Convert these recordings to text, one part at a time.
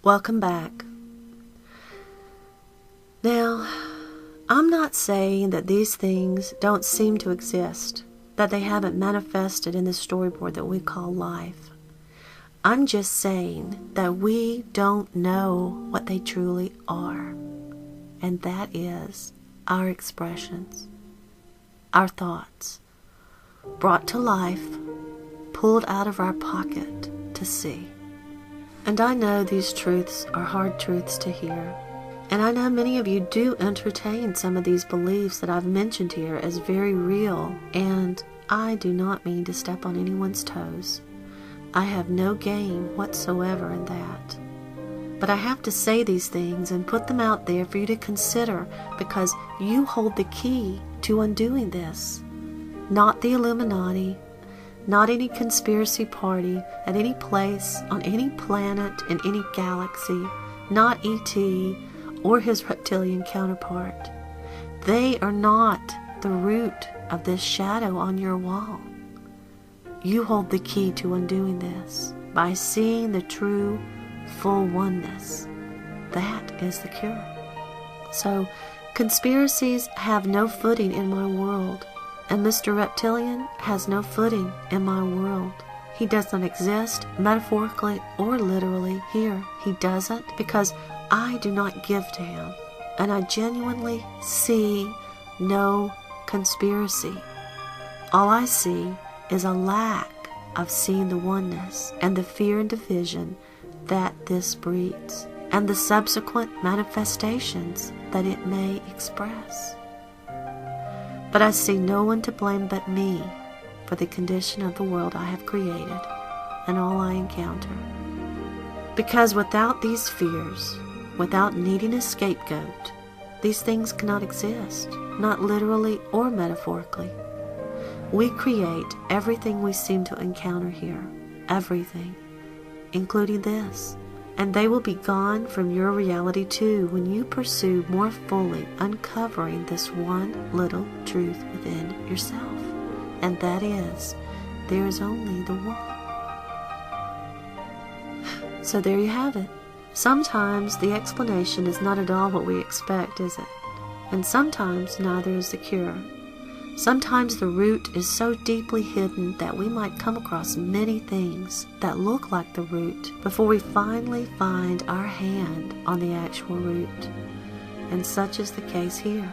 Welcome back. Now, I'm not saying that these things don't seem to exist, that they haven't manifested in the storyboard that we call life. I'm just saying that we don't know what they truly are, and that is our expressions, our thoughts, brought to life, pulled out of our pocket to see. And I know these truths are hard truths to hear. And I know many of you do entertain some of these beliefs that I've mentioned here as very real. And I do not mean to step on anyone's toes. I have no gain whatsoever in that. But I have to say these things and put them out there for you to consider, because you hold the key to undoing this. Not the Illuminati, not any conspiracy party at any place, on any planet, in any galaxy, not E.T. or his reptilian counterpart. They are not the root of this shadow on your wall. You hold the key to undoing this by seeing the true, full oneness. That is the cure. So, conspiracies have no footing in my world. And Mr. Reptilian has no footing in my world. He does not exist, metaphorically or literally, here. He doesn't, because I do not give to him. And I genuinely see no conspiracy. All I see is a lack of seeing the oneness and the fear and division that this breeds, and the subsequent manifestations that it may express. But I see no one to blame but me for the condition of the world I have created and all I encounter. Because without these fears, without needing a scapegoat, these things cannot exist, not literally or metaphorically. We create everything we seem to encounter here, everything, including this. And they will be gone from your reality too when you pursue more fully uncovering this one little truth within yourself. And that is, there is only the one. So there you have it. Sometimes the explanation is not at all what we expect, is it? And sometimes neither is the cure. Sometimes the root is so deeply hidden that we might come across many things that look like the root before we finally find our hand on the actual root. And such is the case here.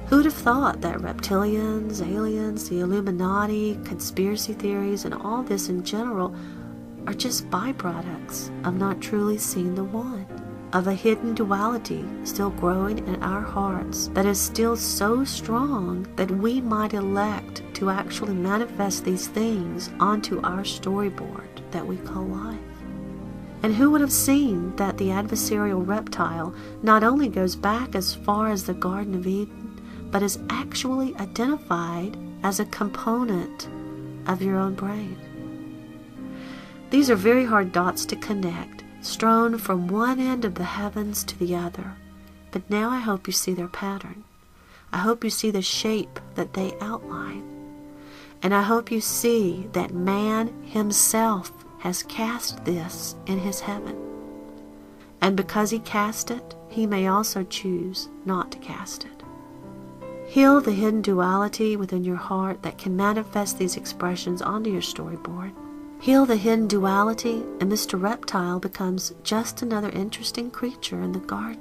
Who'd have thought that reptilians, aliens, the Illuminati, conspiracy theories, and all this in general are just byproducts of not truly seeing the one, of a hidden duality still growing in our hearts that is still so strong that we might elect to actually manifest these things onto our storyboard that we call life. And who would have seen that the adversarial reptile not only goes back as far as the Garden of Eden, but is actually identified as a component of your own brain? These are very hard dots to connect, strewn from one end of the heavens to the other. But now I hope you see their pattern. I hope you see the shape that they outline. And I hope you see that man himself has cast this in his heaven. And because he cast it, he may also choose not to cast it. Heal the hidden duality within your heart that can manifest these expressions onto your storyboard. Heal the hidden duality, and Mr. Reptile becomes just another interesting creature in the garden.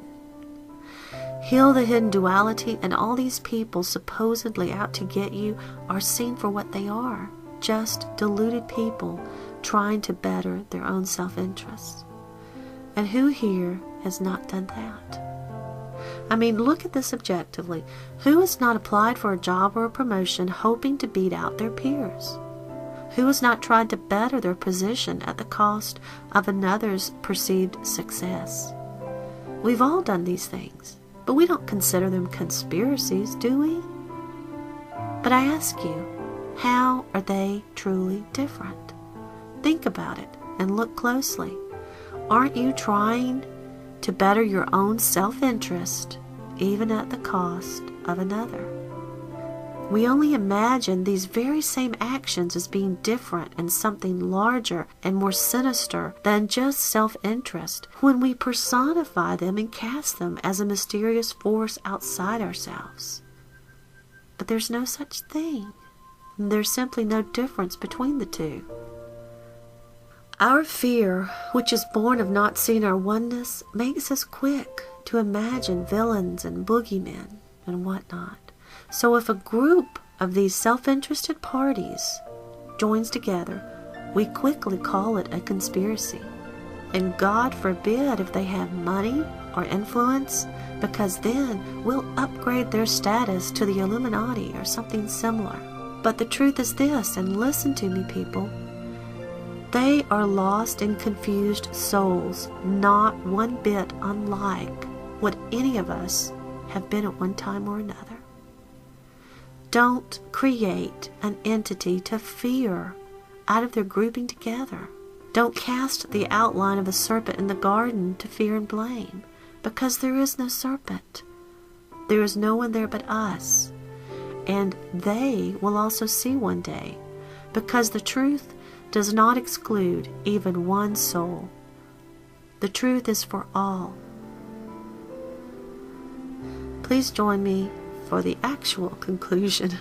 Heal the hidden duality, and all these people supposedly out to get you are seen for what they are, just deluded people trying to better their own self-interest. And who here has not done that? I mean, look at this objectively. Who has not applied for a job or a promotion hoping to beat out their peers? Who has not tried to better their position at the cost of another's perceived success? We've all done these things, but we don't consider them conspiracies, do we? But I ask you, how are they truly different? Think about it and look closely. Aren't you trying to better your own self-interest, even at the cost of another? We only imagine these very same actions as being different and something larger and more sinister than just self-interest when we personify them and cast them as a mysterious force outside ourselves. But there's no such thing. There's simply no difference between the two. Our fear, which is born of not seeing our oneness, makes us quick to imagine villains and boogeymen and whatnot. So if a group of these self-interested parties joins together, we quickly call it a conspiracy. And God forbid if they have money or influence, because then we'll upgrade their status to the Illuminati or something similar. But the truth is this, and listen to me, people. They are lost and confused souls, not one bit unlike what any of us have been at one time or another. Don't create an entity to fear out of their grouping together. Don't cast the outline of a serpent in the garden to fear and blame, because there is no serpent. There is no one there but us. And they will also see one day, because the truth does not exclude even one soul. The truth is for all. Please join me for the actual conclusion